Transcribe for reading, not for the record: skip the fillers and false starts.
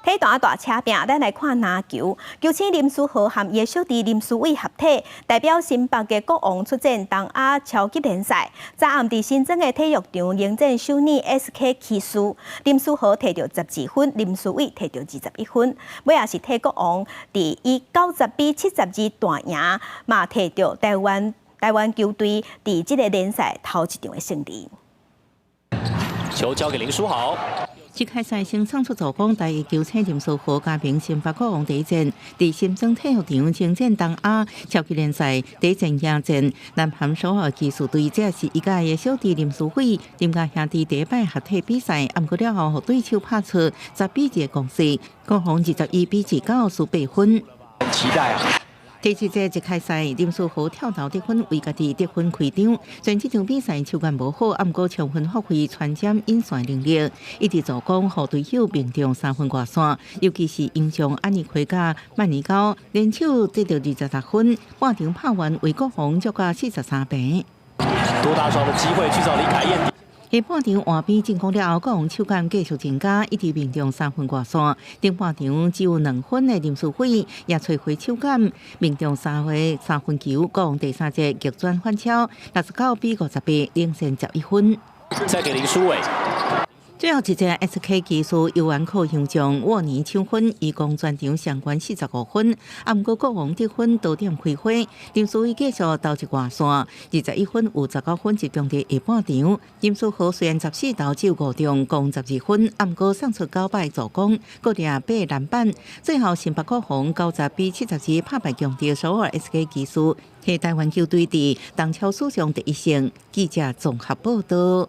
迄段大车拼，咱来看篮球。球星林书豪和伊的小弟林书伟合体，代表新北嘅国王出战东亚超级联赛。昨暗伫新增嘅体育场迎战首尔 SK 骑士，林书豪摕到12分，林书伟摕到21分。尾也是替国王伫以90比72大赢，嘛摕到台湾球队伫即个联赛头一场嘅胜利。球交给林书豪。即开赛先创出助攻，第一球星林书豪加盟新北国王第一战，伫新增体育场征战东亚超级联赛第一战赢战，南韩首尔技术队这是一届嘅小弟林书伟，林家兄弟第一摆合体比赛，暗过了后，互对手拍出10比1嘅攻势，国王21比19输8分。很期待啊！第二节一开赛，林书豪跳投得分为家己得分开场，虽然这场比赛手感无好，暗过充分发挥传染引线能力，一直助攻互队友命中3分外线，尤其是英雄安尼奎加曼尼高联手得到26分，半场拍完为国王作到43平。多大双的机会去找李凯燕。下半场换边进攻了后，国王手感继续增加，一直命中3分外线。顶半场只有2分的林书伟也找回手感，命中3回3分球。国王第三节逆转反超，69比58，领先11分。再给林书伟。最后一节 SK 技术游玩靠形象沃尼抢分，一共全场上关45分，不过国王得分多点开花，林书伟继续投一外线，21分有19分集中在下半场。林书豪虽然14投只有5中，共12分，不过送出9摆助攻，各掠8篮板。最后新北国王90比72拍败强敌首尔 SK 技术，替台湾球队伫东超史上第一胜。记者综合报道。